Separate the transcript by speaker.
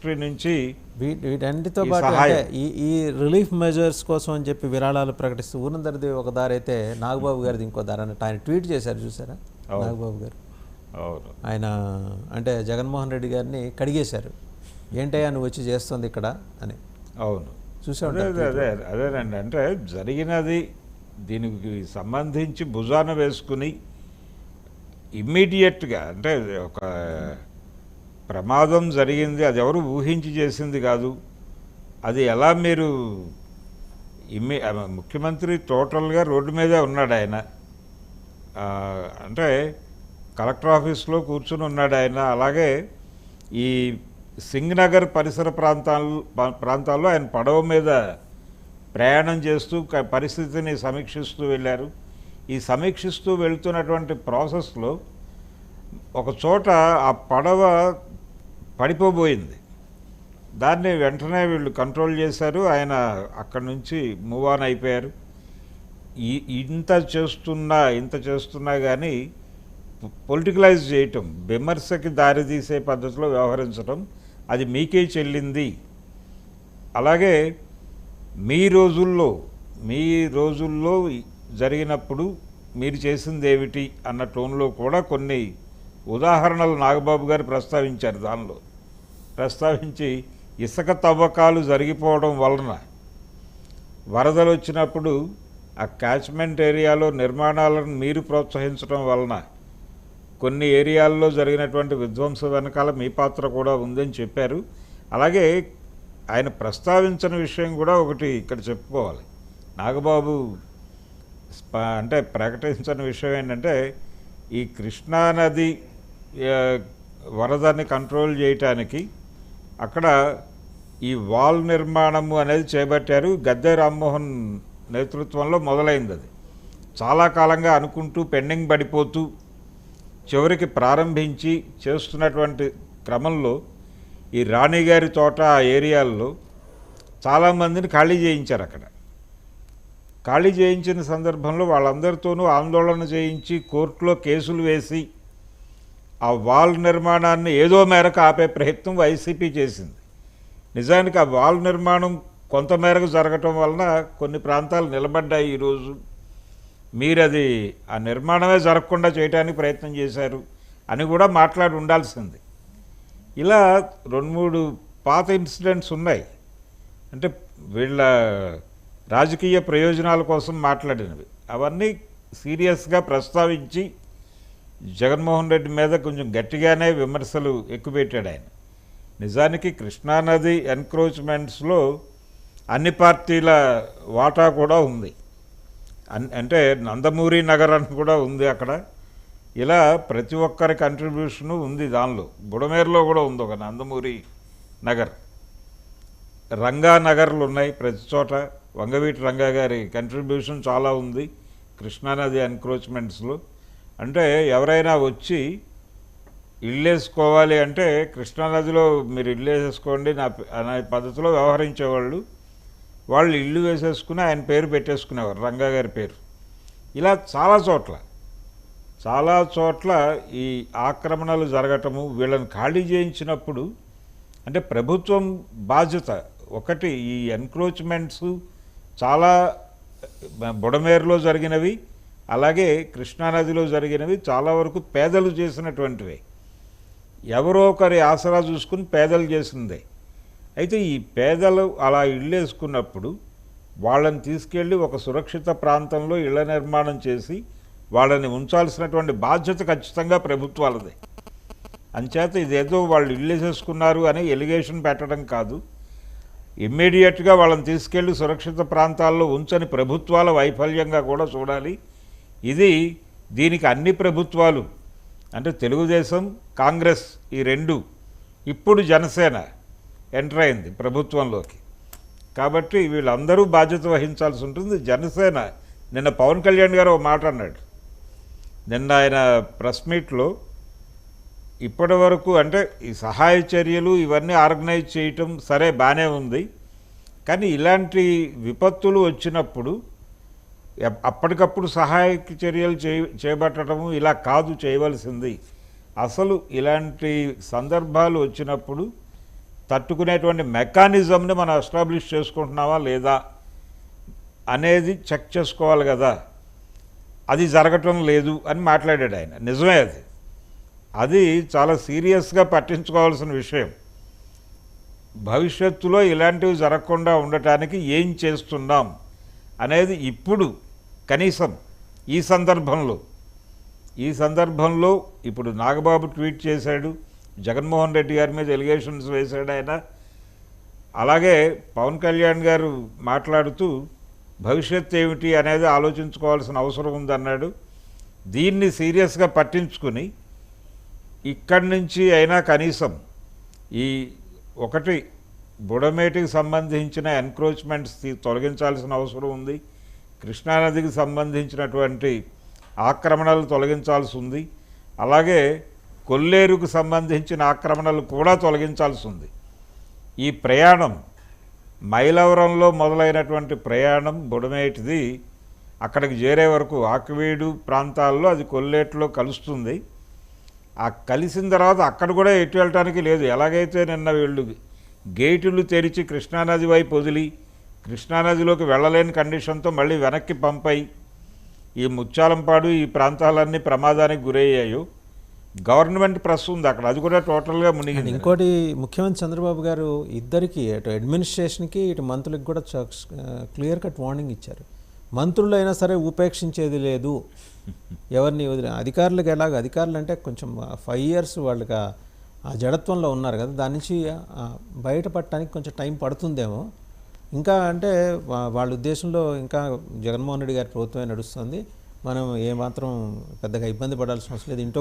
Speaker 1: Industry నుంచి
Speaker 2: వీటన్నిటితో పాటు అంటే ఈ రిలీఫ్ మెజర్స్ కోసం అని చెప్పి విరాళాలు ప్రకటిస్తూ ఊరందరిది ఒక దారి అయితే నాగబాబు గారిది ఇంకో దారి అన్నట్టు ఆయన ట్వీట్ చేశారు, చూసారా? నాగబాబు గారు ఆయన అంటే జగన్మోహన్ రెడ్డి గారిని కడిగేశారు, ఏంటయ్యా నువ్వు వచ్చి చేస్తుంది ఇక్కడ అని.
Speaker 1: అవును,
Speaker 2: చూసాడు.
Speaker 1: అదేనండి, అంటే జరిగినది దీనికి సంబంధించి భుజాన వేసుకుని ఇమ్మీడియట్గా, అంటే ఒక ప్రమాదం జరిగింది, అది ఎవరు ఊహించి చేసింది కాదు, అది ఎలా మీరు ముఖ్యమంత్రి టోటల్గా రోడ్డు మీదే ఉన్నాడు ఆయన, అంటే కలెక్టర్ ఆఫీస్లో కూర్చుని ఉన్నాడు ఆయన. అలాగే ఈ సింగ్నగర్ పరిసర ప్రాంతాల్లో ఆయన పడవ మీద ప్రయాణం చేస్తూ పరిస్థితిని సమీక్షిస్తూ వెళ్ళారు. ఈ సమీక్షిస్తూ వెళ్తున్నటువంటి ప్రాసెస్లో ఒక చోట ఆ పడవ పడిపోబోయింది, దాన్ని వెంటనే వీళ్ళు కంట్రోల్ చేశారు, ఆయన అక్కడి నుంచి మూవ్ ఆన్ అయిపోయారు. ఇంత చేస్తున్నా కానీ పొలిటికలైజ్ చేయటం, విమర్శకి దారితీసే పద్ధతిలో వ్యవహరించడం అది మీకే చెల్లింది. అలాగే మీ రోజుల్లో జరిగినప్పుడు మీరు చేసింది ఏమిటి అన్న టోన్లో కూడా కొన్ని ఉదాహరణలు నాగబాబు గారు ప్రస్తావించారు. దానిలో ప్రస్తావించి ఇసుక తవ్వకాలు జరిగిపోవడం వలన వరదలు వచ్చినప్పుడు ఆ క్యాచ్మెంట్ ఏరియాలో నిర్మాణాలను మీరు ప్రోత్సహించడం వలన కొన్ని ఏరియాల్లో జరిగినటువంటి విధ్వంసం వెనకాల మీ పాత్ర కూడా ఉందని చెప్పారు. అలాగే ఆయన ప్రస్తావించిన విషయం కూడా ఒకటి ఇక్కడ చెప్పుకోవాలి. నాగబాబు అంటే ప్రకటించిన విషయం ఏంటంటే, ఈ కృష్ణానది వరదని కంట్రోల్ చేయటానికి అక్కడ ఈ వాల్ నిర్మాణము అనేది చేపట్టారు. గద్దె రామ్మోహన్ నేతృత్వంలో మొదలైంది. అది చాలా కాలంగా అనుకుంటూ పెండింగ్ పడిపోతూ చివరికి ప్రారంభించి చేస్తున్నటువంటి క్రమంలో ఈ రాణిగారి తోట ఆ ఏరియాల్లో చాలామందిని ఖాళీ చేయించారు. అక్కడ ఖాళీ చేయించిన సందర్భంలో వాళ్ళందరితోనూ ఆందోళన చేయించి కోర్టులో కేసులు వేసి ఆ వాల్ నిర్మాణాన్ని ఏదో మేరకు ఆపే ప్రయత్నం వైసీపీ చేసింది. నిజానికి ఆ వాల్ నిర్మాణం కొంతమేరకు జరగటం వలన కొన్ని ప్రాంతాలు నిలబడ్డాయి. ఈరోజు మీరది ఆ నిర్మాణమే జరగకుండా చేయడానికి ప్రయత్నం చేశారు అని కూడా మాట్లాడి ఉండాల్సింది. ఇలా 2-3 పాత ఇన్సిడెంట్స్ ఉన్నాయి, అంటే వీళ్ళ రాజకీయ ప్రయోజనాల కోసం మాట్లాడినవి. అవన్నీ సీరియస్గా ప్రస్తావించి జగన్మోహన్ రెడ్డి మీద కొంచెం గట్టిగానే విమర్శలు ఎక్కుపెట్టాడు ఆయన. నిజానికి కృష్ణానది ఎన్క్రోచ్మెంట్స్లో అన్ని పార్టీల వాటా కూడా ఉంది, అంటే నందమూరి నగర్ అని కూడా ఉంది అక్కడ. ఇలా ప్రతి ఒక్కరి కంట్రిబ్యూషను ఉంది దానిలో. బుడమేరులో కూడా ఉంది ఒక నందమూరి నగర్, రంగా నగర్లు ఉన్నాయి ప్రతి చోట. వంగవీటి రంగా గారి కంట్రిబ్యూషన్ చాలా ఉంది కృష్ణానది ఎన్క్రోచ్మెంట్స్లో. అంటే ఎవరైనా వచ్చి ఇల్లు వేసుకోవాలి అంటే కృష్ణానదిలో మీరు ఇల్లు వేసేసుకోండి అనే పద్ధతిలో వ్యవహరించేవాళ్ళు. వాళ్ళు ఇల్లు వేసేసుకుని ఆయన పేరు పెట్టేసుకునేవారు, రంగా గారి పేరు. ఇలా చాలా చోట్ల ఈ ఆక్రమణలు జరగటము, వీళ్ళని ఖాళీ చేయించినప్పుడు అంటే ప్రభుత్వం బాధ్యత. ఒకటి ఈ ఎన్క్రోచ్మెంట్స్ చాలా బుడమేరులో జరిగినవి, అలాగే కృష్ణానదిలో జరిగినవి చాలా వరకు పేదలు చేసినటువంటివి. ఎవరో ఒకరి ఆసరా చూసుకుని పేదలు చేసిందే. అయితే ఈ పేదలు అలా ఇళ్ళు వేసుకున్నప్పుడు వాళ్ళని తీసుకెళ్ళి ఒక సురక్షిత ప్రాంతంలో ఇళ్ల నిర్మాణం చేసి వాళ్ళని ఉంచాల్సినటువంటి బాధ్యత ఖచ్చితంగా ప్రభుత్వాలదే. అంచేత ఇదేదో వాళ్ళు ఇల్లు వేసేసుకున్నారు అని ఎలిగేషన్ పెట్టడం కాదు, ఇమ్మీడియట్గా వాళ్ళని తీసుకెళ్ళి సురక్షిత ప్రాంతాల్లో ఉంచని ప్రభుత్వాల వైఫల్యంగా కూడా చూడాలి. దీనికి అన్ని ప్రభుత్వాలు అంటే తెలుగుదేశం, కాంగ్రెస్ ఈ రెండు, ఇప్పుడు జనసేన ఎంటర్ అయింది ప్రభుత్వంలోకి. కాబట్టి వీళ్ళందరూ బాధ్యత వహించాల్సి ఉంటుంది. జనసేన నిన్న పవన్ కళ్యాణ్ గారు ఒక మాట అన్నాడు. నిన్న ఆయన ప్రెస్ మీట్లో ఇప్పటి వరకు అంటే ఈ సహాయ చర్యలు ఇవన్నీ ఆర్గనైజ్ చేయటం సరే బాగానే ఉంది, కానీ ఇలాంటి విపత్తులు వచ్చినప్పుడు అప్పటికప్పుడు సహాయక చర్యలు చేపట్టడము ఇలా కాదు చేయవలసింది. అసలు ఇలాంటి సందర్భాలు వచ్చినప్పుడు తట్టుకునేటువంటి మెకానిజంని మనం ఎస్టాబ్లిష్ చేసుకుంటున్నావా లేదా అనేది చెక్ చేసుకోవాలి కదా. అది జరగటం లేదు అని మాట్లాడాడు ఆయన. నిజమే అది. అది చాలా సీరియస్గా పట్టించుకోవాల్సిన విషయం. భవిష్యత్తులో ఇలాంటివి జరగకుండా ఉండటానికి ఏం చేస్తున్నాం అనేది ఇప్పుడు కనీసం ఈ సందర్భంలో ఇప్పుడు నాగబాబు ట్వీట్ చేశాడు, జగన్మోహన్ రెడ్డి గారి మీద ఎలిగేషన్స్ వేశాడు ఆయన. అలాగే పవన్ కళ్యాణ్ గారు మాట్లాడుతూ భవిష్యత్తు ఏమిటి అనేది ఆలోచించుకోవాల్సిన అవసరం ఉందన్నాడు. దీన్ని సీరియస్గా పట్టించుకుని ఇక్కడి నుంచి అయినా కనీసం ఈ ఒకటి బుడమేటికి సంబంధించిన ఎన్క్రోచ్మెంట్స్ తొలగించాల్సిన అవసరం ఉంది. కృష్ణానదికి సంబంధించినటువంటి ఆక్రమణలు తొలగించాల్సి ఉంది. అలాగే కొల్లేరుకు సంబంధించిన ఆక్రమణలు కూడా తొలగించాల్సి ఉంది. ఈ ప్రయాణం మైలవరంలో మొదలైనటువంటి ప్రయాణం బుడమేటిది అక్కడికి చేరే వరకు ఆకివీడు ప్రాంతాల్లో అది కొల్లేట్లో కలుస్తుంది. ఆ కలిసిన తర్వాత అక్కడ కూడా ఎటు వెళ్ళటానికి లేదు. ఎలాగైతే నిన్న వీళ్ళు గేటులు తెరిచి కృష్ణానది వైపు వదిలి కృష్ణానదిలోకి వెళ్ళలేని కండిషన్తో మళ్ళీ వెనక్కి పంపాయి ఈ ముత్యాలంపాడు ఈ ప్రాంతాలన్నీ ప్రమాదానికి గురయ్యాయో, గవర్నమెంట్ ప్రెస్ ఉంది అక్కడ, అది కూడా టోటల్గా మునిగింది.
Speaker 2: ఇంకోటి ముఖ్యమంత్రి చంద్రబాబు గారు ఇద్దరికి అటు అడ్మినిస్ట్రేషన్కి ఇటు మంత్రులకు కూడా క్లియర్ కట్ వార్నింగ్ ఇచ్చారు. మంత్రులు అయినా సరే ఉపేక్షించేది లేదు, ఎవరిని వదిలే. అధికారులకు ఎలాగ, అధికారులు అంటే కొంచెం 5 years వాళ్ళకి ఆ జడత్వంలో ఉన్నారు కదా, దాని నుంచి బయటపడటానికి కొంచెం టైం పడుతుందేమో. ఇంకా అంటే వాళ్ళ ఉద్దేశంలో ఇంకా జగన్మోహన్ రెడ్డి గారి ప్రభుత్వమే నడుస్తుంది, మనం ఏమాత్రం పెద్దగా ఇబ్బంది పడాల్సిన అవసరం లేదు, ఇంట్లో